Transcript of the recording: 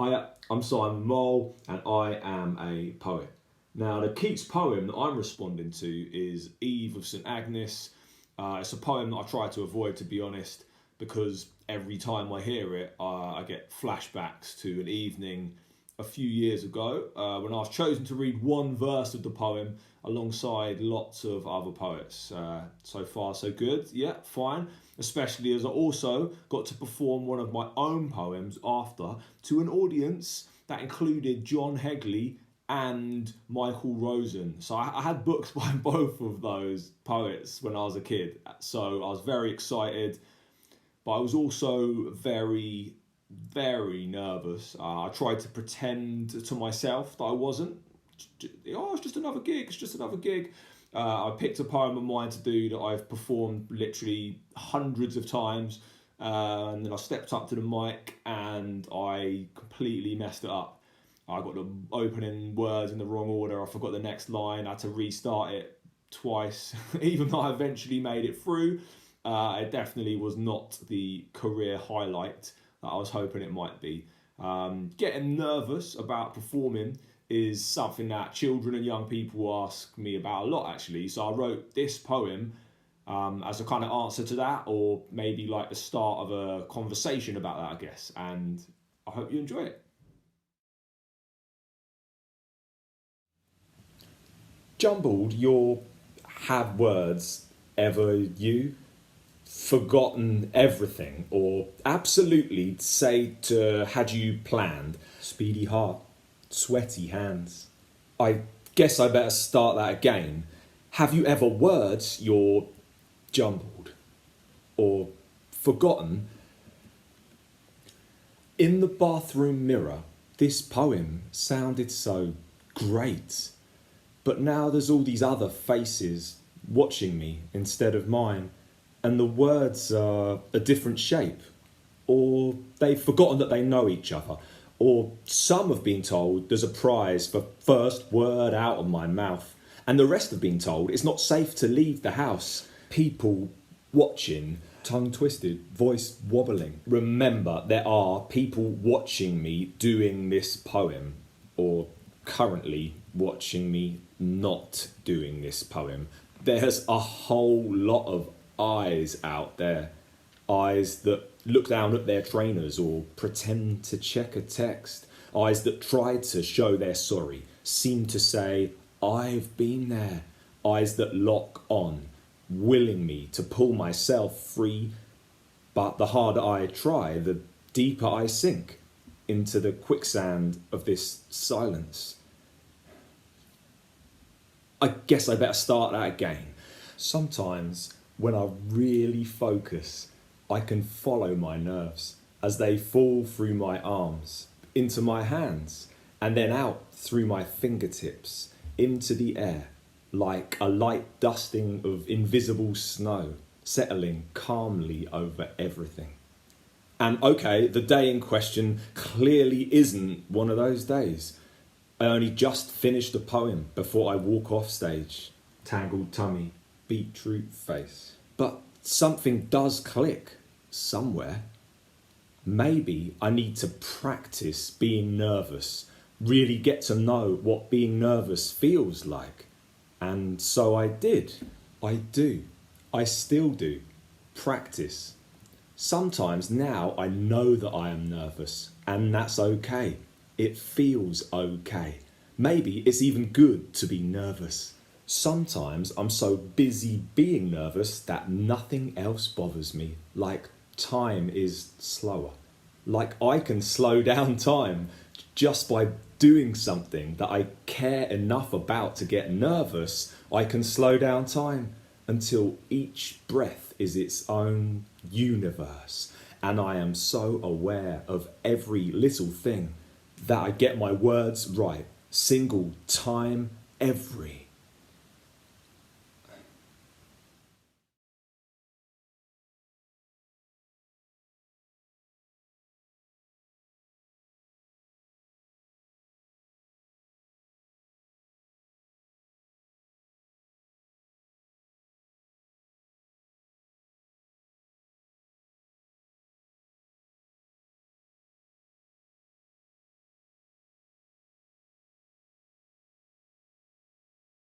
Hiya, I'm Simon Mole and I am a poet. Now, the Keats poem that I'm responding to is Eve of St Agnes. It's a poem that I try to avoid, to be honest, because every time I hear it, I get flashbacks to an evening a few years ago when I was chosen to read one verse of the poem alongside lots of other poets. So far, so good. Yeah, fine. Especially as I also got to perform one of my own poems after to an audience that included John Hegley and Michael Rosen. So I had books by both of those poets when I was a kid. So I was very excited, but I was also very, very nervous. I tried to pretend to myself that I wasn't. Oh, it's just another gig, it's just another gig. I picked a poem of mine to do that I've performed literally hundreds of times, and then I stepped up to the mic and I completely messed it up. I got the opening words in the wrong order, I forgot the next line, I had to restart it twice. Even though I eventually made it through, it definitely was not the career highlight that I was hoping it might be. Getting nervous about performing is something that children and young people ask me about a lot, actually. So I wrote this poem as a kind of answer to that, or maybe like the start of a conversation about that, I guess. And I hope you enjoy it. Jumbled, your have words ever you forgotten everything, or absolutely say to had you planned? Speedy heart, sweaty hands. I guess I better start that again. Have you ever words you're jumbled or forgotten? In the bathroom mirror, this poem sounded so great. But now there's all these other faces watching me instead of mine, and the words are a different shape, or they've forgotten that they know each other, or some have been told there's a prize for first word out of my mouth, and the rest have been told it's not safe to leave the house. People watching, tongue twisted, voice wobbling. Remember, there are people watching me doing this poem, or currently watching me not doing this poem. There's a whole lot of eyes out there. Eyes that look down at their trainers or pretend to check a text. Eyes that try to show they're sorry, seem to say, I've been there. Eyes that lock on, willing me to pull myself free. But the harder I try, the deeper I sink into the quicksand of this silence. I guess I better start that again. Sometimes, when I really focus, I can follow my nerves as they fall through my arms, into my hands, and then out through my fingertips, into the air, like a light dusting of invisible snow, settling calmly over everything. And okay, the day in question clearly isn't one of those days. I only just finished the poem before I walk off stage. Tangled tummy, beetroot face. But something does click somewhere. Maybe I need to practice being nervous, really get to know what being nervous feels like. And so I did. I do. I still do. Practice. Sometimes now I know that I am nervous, and that's okay. It feels okay. Maybe it's even good to be nervous. Sometimes I'm so busy being nervous that nothing else bothers me. Like time is slower. Like I can slow down time just by doing something that I care enough about to get nervous. I can slow down time until each breath is its own universe. And I am so aware of every little thing that I get my words right, single time, every